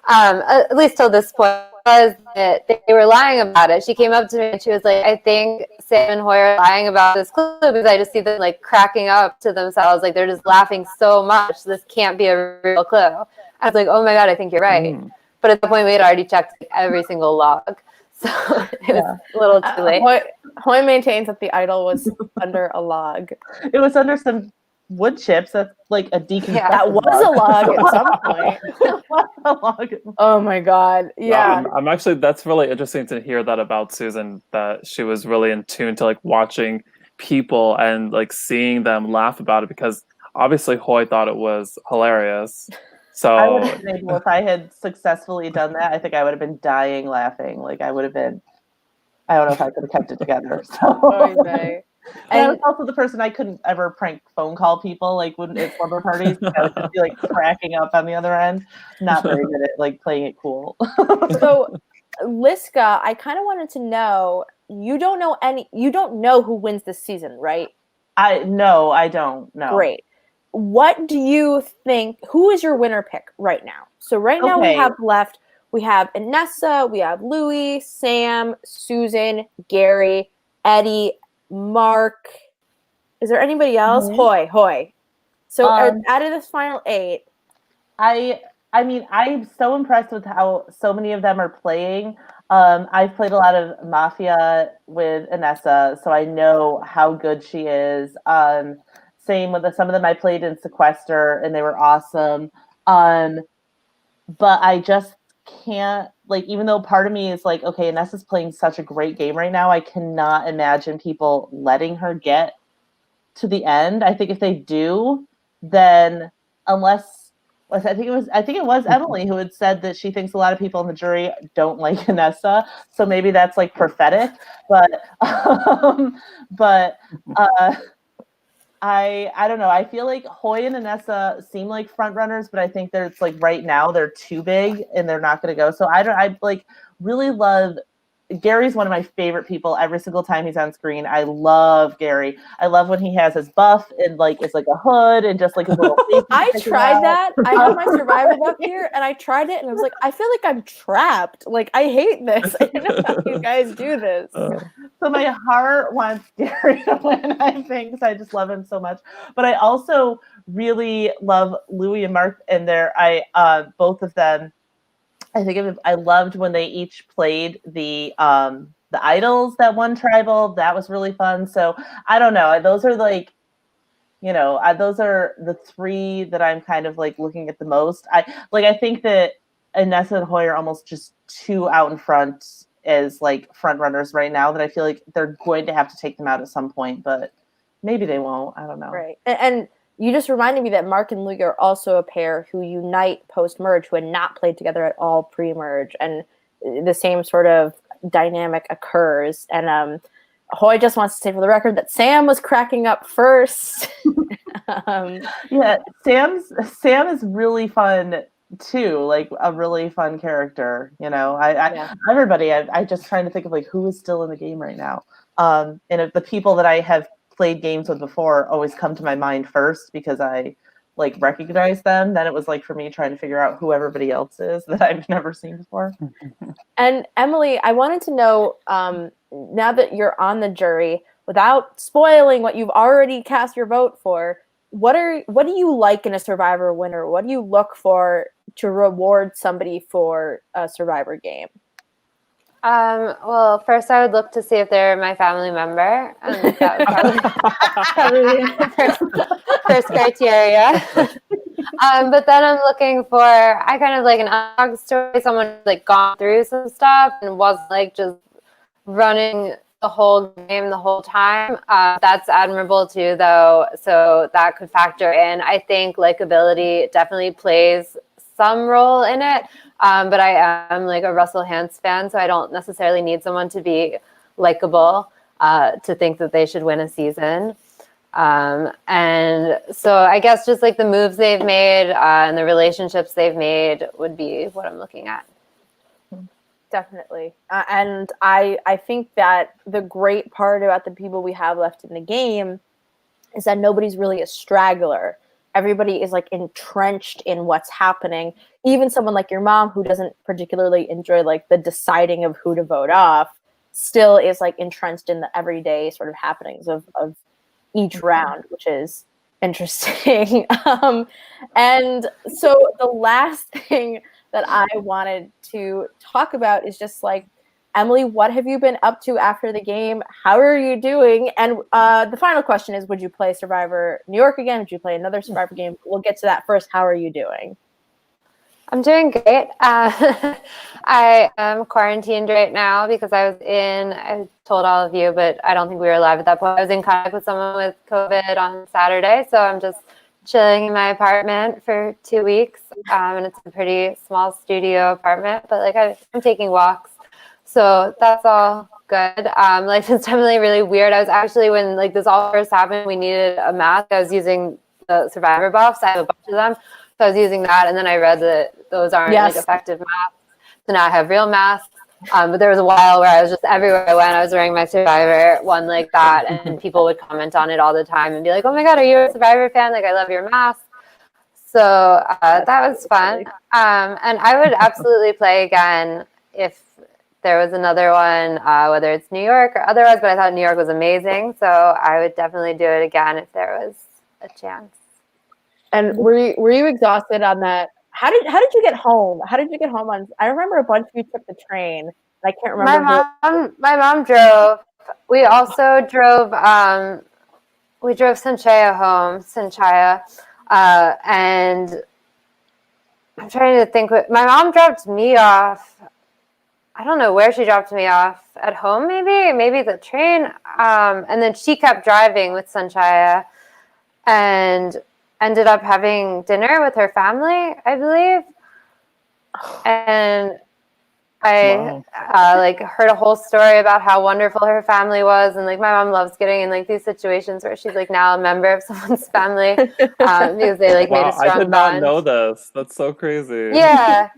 at least till this point, was that they were lying about it. She came up to me and she was like, I think Sam and Hoy are lying about this clue because I just see them like cracking up to themselves. Like they're just laughing so much. This can't be a real clue. I was like, oh my God, I think you're right. But at the point we had already checked like, every single log. So it was a little too late. Hoy maintains that the idol was under a log. It was under some wood chips. That's like a decompressed. Yeah, that was a log at some point. It was a log. Oh my God. Yeah. I'm actually, that's really interesting to hear that about Susan, that she was really in tune to like watching people and like seeing them laugh about it, because obviously Hoy thought it was hilarious. So I would have been able, if I had successfully done that, I think I would have been dying laughing. Like I would have been, I don't know if I could have kept it together. So. And I was also the person, I couldn't ever prank phone call people like when it's slumber parties. I would just be like cracking up on the other end. Not very good at like playing it cool. So Liska, I kind of wanted to know, you don't know who wins this season, right? I don't know. Great. What do you think, who is your winner pick right now? So now we have Inessa, we have Louis, Sam, Susan, Gary, Eddie, Mark. Is there anybody else? Mm-hmm. Hoy. So out of this final 8, I mean, I'm so impressed with how so many of them are playing. I've played a lot of Mafia with Inessa, so I know how good she is. Same with some of them I played in Sequester, and they were awesome. But I just can't, like, even though part of me is like, okay, Inessa's playing such a great game right now, I cannot imagine people letting her get to the end. I think if they do, then unless I think it was Emily who had said that she thinks a lot of people in the jury don't like Anessa, so maybe that's like prophetic. But I don't know. I feel like Hoy and Anessa seem like front runners, but I think it's like right now they're too big and they're not going to go. So I like really love. Gary's one of my favorite people every single time he's on screen. I love Gary. I love when he has his buff and like it's like a hood and just like his little face. I tried that. I have my Survivor buff here and I tried it and I was like, I feel like I'm trapped. Like I hate this. I don't know how you guys do this. So my heart wants Gary to win, I think, because I just love him so much. But I also really love Louis and Mark and both of them. I loved when they each played the idols that won tribal. That was really fun. So I don't know. Those are like, those are the three that I'm kind of like looking at the most. I think that Anessa and Hoy are almost just too out in front as like front runners right now that I feel like they're going to have to take them out at some point, but maybe they won't. I don't know. Right. And you just reminded me that Mark and Louis are also a pair who unite post-merge, who had not played together at all pre-merge, and the same sort of dynamic occurs. And Hoy just wants to say for the record that Sam was cracking up first. Yeah, Sam is really fun too, like a really fun character. Everybody. I just trying to think of like who is still in the game right now. And if the people that I have played games with before always come to my mind first because I like recognize them. Then it was like for me trying to figure out who everybody else is that I've never seen before. And Emily, I wanted to know, now that you're on the jury, without spoiling what you've already cast your vote for, what do you like in a Survivor winner? What do you look for to reward somebody for a Survivor game? Well, first I would look to see if they're my family member. That would probably be the first criteria. But then I'm looking for, I kind of like an underdog story, someone who's like gone through some stuff and wasn't like just running the whole game the whole time. That's admirable too, though. So that could factor in. I think likability definitely plays some role in it. But I am like a Russell Hantz fan, so I don't necessarily need someone to be likable to think that they should win a season. And so I guess just like the moves they've made and the relationships they've made would be what I'm looking at. Definitely. And I think that the great part about the people we have left in the game is that nobody's really a straggler. Everybody is like entrenched in what's happening. Even someone like your mom, who doesn't particularly enjoy like the deciding of who to vote off, still is like entrenched in the everyday sort of happenings of each round, which is interesting. And so the last thing that I wanted to talk about is just like, Emily, what have you been up to after the game? How are you doing? And the final question is, would you play Survivor New York again? Would you play another Survivor game? We'll get to that first. How are you doing? I'm doing great. I am quarantined right now because I told all of you, but I don't think we were live at that point. I was in contact with someone with COVID on Saturday, so I'm just chilling in my apartment for 2 weeks. And it's a pretty small studio apartment, but like I'm taking walks. So that's all good. Like it's definitely really weird. I was actually, when like this all first happened, we needed a mask. I was using the Survivor buffs. I have a bunch of them. So I was using that, and then I read that those aren't like effective masks. So now I have real masks. But there was a while where I was just everywhere I went, I was wearing my Survivor one like that, and people would comment on it all the time and be like, "Oh my God, are you a Survivor fan? Like, I love your mask." So that was fun. And I would absolutely play again if there was another one, whether it's New York or otherwise, but I thought New York was amazing. So I would definitely do it again if there was a chance. And were you exhausted on that? How did you get home? How did you get home I remember a bunch of you took the train. I can't remember. My mom drove. We also drove Sanchaya home, and I'm trying to think. My mom dropped me off I don't know where she dropped me off, at home maybe the train. And then she kept driving with Sanchaya and ended up having dinner with her family, I believe. And I like heard a whole story about how wonderful her family was, and like my mom loves getting in like these situations where she's like now a member of someone's family because they like made a strong I did bond. not know this. That's so crazy. Yeah.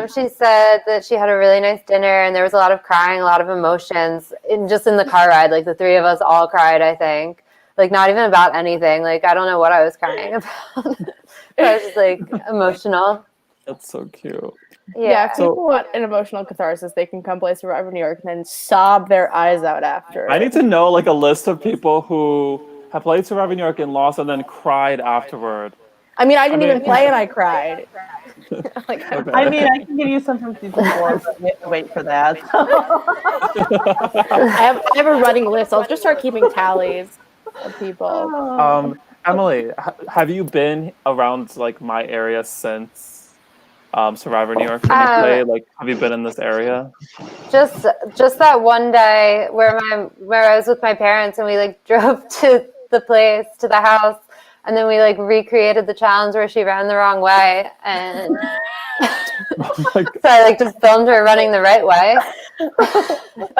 She said that she had a really nice dinner and there was a lot of crying, a lot of emotions just in the car ride. Like the three of us all cried, I think. Like not even about anything. Like I don't know what I was crying about. But I was just like emotional. That's so cute. Yeah, if people want an emotional catharsis, they can come play Survivor New York and then sob their eyes out after. I need to know like a list of people who have played Survivor New York and lost and then cried afterward. I mean, I didn't even play and I cried. Okay. I mean, I can give you some from season 4, but we have to wait for that. I have a running list. I'll just start keeping tallies of people. Emily, have you been around like my area since Survivor New York? When you play, like, have you been in this area? Just that one day where I was with my parents and we like drove to the place, to the house, and then we like recreated the challenge where she ran the wrong way, and so I like just filmed her running the right way.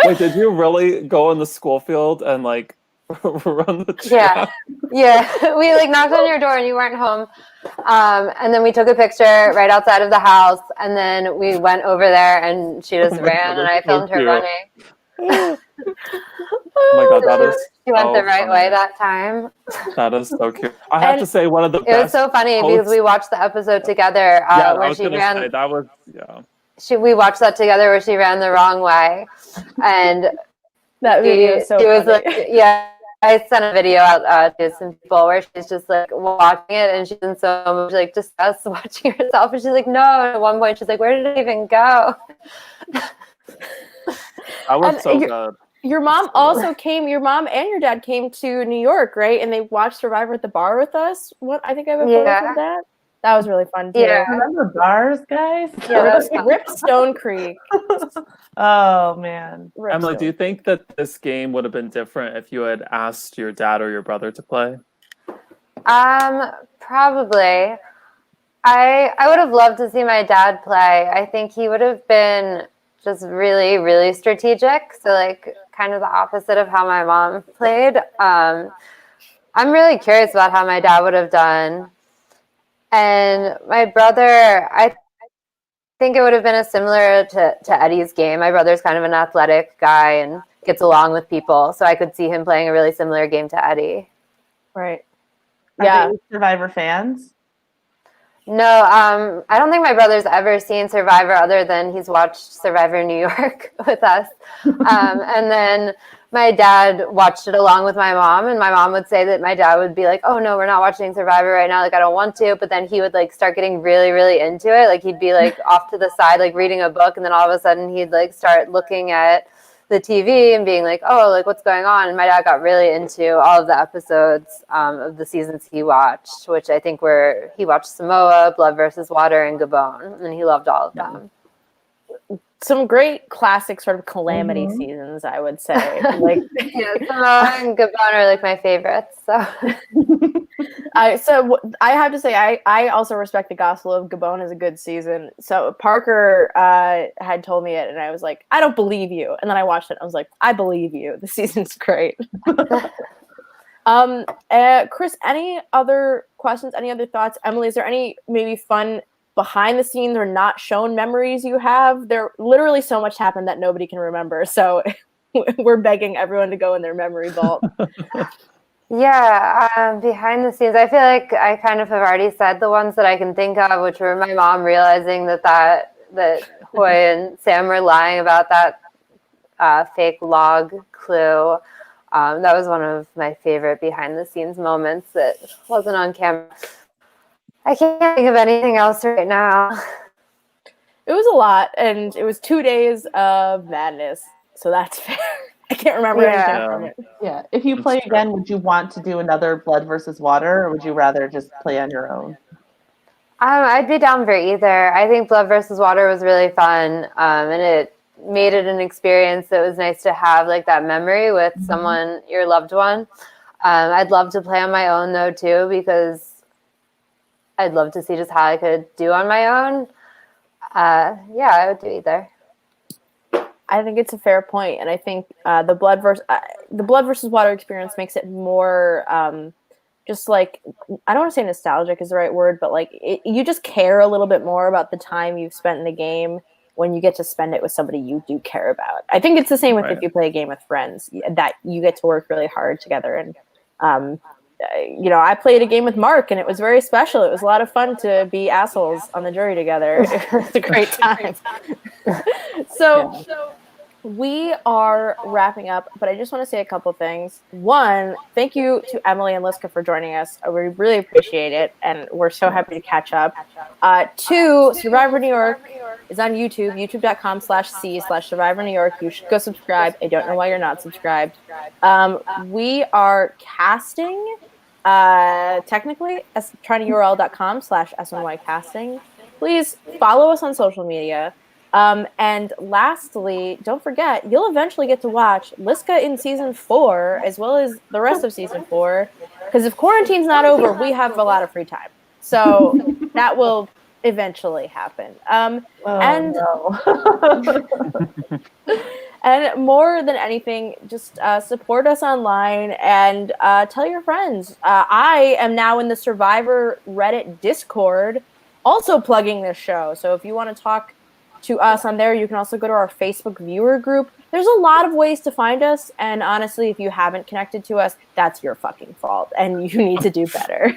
Wait, did you really go in the school field and like run the track? Yeah. We like knocked on your door and you weren't home, and then we took a picture right outside of the house, and then we went over there and she just ran, and I filmed her running. Oh my god, that is she went the right way that time. That is so cute. I have to say, one of the best. It was so funny because we watched the episode together where she ran. That was we watched that together where she ran the wrong way, and that video is so was funny. like, I sent a video out to some people where she's just like watching it and she's in so much like disgust watching herself, and she's like, no. And at one point she's like, where did it even go? That was so good. Your mom also came. Your mom and your dad came to New York, right? And they watched Survivor at the bar with us. What I think I have a photo of that. That was really fun too. Yeah, remember bars, guys? Yeah, Rip Stone Creek. Oh man, Emily, do you think that this game would have been different if you had asked your dad or your brother to play? Probably. I would have loved to see my dad play. I think he would have been just really, really strategic. So like kind of the opposite of how my mom played. I'm really curious about how my dad would have done. And my brother, I think it would have been a similar to Eddie's game. My brother's kind of an athletic guy and gets along with people. So I could see him playing a really similar game to Eddie. Right. Are they Survivor fans? No, I don't think my brother's ever seen Survivor other than he's watched Survivor New York with us. And then my dad watched it along with my mom, and my mom would say that my dad would be like, oh no, we're not watching Survivor right now. Like, I don't want to. But then he would like start getting really, really into it. Like he'd be like off to the side, like reading a book. And then all of a sudden he'd like start looking at the TV and being like, oh, like what's going on? And my dad got really into all of the episodes of the seasons he watched, which I think he watched Samoa, Blood versus Water, and Gabon, and he loved all of them. Some great classic sort of calamity seasons, I would say. Like Samoa and Gabon are like my favorites. So I have to say I also respect the Gospel of Gabon as a good season. So Parker had told me it, and I was like, I don't believe you. And then I watched it, and I was like, I believe you. The season's great. Chris, any other questions? Any other thoughts? Emily, is there any maybe fun behind the scenes or not shown memories you have? There literally so much happened that nobody can remember. So we're begging everyone to go in their memory vault. Yeah, behind the scenes, I feel like I kind of have already said the ones that I can think of, which were my mom realizing that Hoy and Sam were lying about that fake log clue. That was one of my favorite behind the scenes moments that wasn't on camera. I can't think of anything else right now. It was a lot, and it was 2 days of madness, so that's fair. I can't remember anything from it. Yeah. If you play again, would you want to do another Blood versus Water, or would you rather just play on your own? I'd be down for either. I think Blood versus Water was really fun, and made it an experience that was nice to have, like that memory with someone, your loved one. I'd love to play on my own though too, because I'd love to see just how I could do on my own. Yeah, I would do either. I think it's a fair point, and I think the blood versus water experience makes it more just like, I don't want to say nostalgic is the right word, but like you just care a little bit more about the time you've spent in the game when you get to spend it with somebody you do care about. I think it's the same with if you play a game with friends, that you get to work really hard together. And I played a game with Mark, and it was very special. It was a lot of fun to be assholes on the jury together. It was a great time. So we are wrapping up, but I just want to say a couple things. One, thank you to Emily and Liska for joining us. We really appreciate it, and we're so happy to catch up. Two, Survivor New York is on YouTube, youtube.com/c/Survivor New York. You should go subscribe. I don't know why you're not subscribed. We are casting, technically, tinyurl.com/SNY casting. Please follow us on social media. And lastly, don't forget, you'll eventually get to watch Liska in season 4, as well as the rest of season 4, because if quarantine's not over, we have a lot of free time. So that will eventually happen. And more than anything, just support us online and tell your friends. I am now in the Survivor Reddit Discord, also plugging this show. So if you want to talk to us on there, you can also go to our Facebook viewer group. There's a lot of ways to find us, and honestly, if you haven't connected to us, that's your fucking fault, and you need to do better.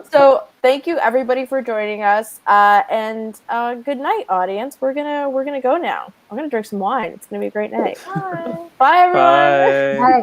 So thank you everybody for joining us, and good night, audience. We're gonna go now. I'm gonna drink some wine. It's gonna be a great night. Bye. Bye, everyone. Bye. Bye.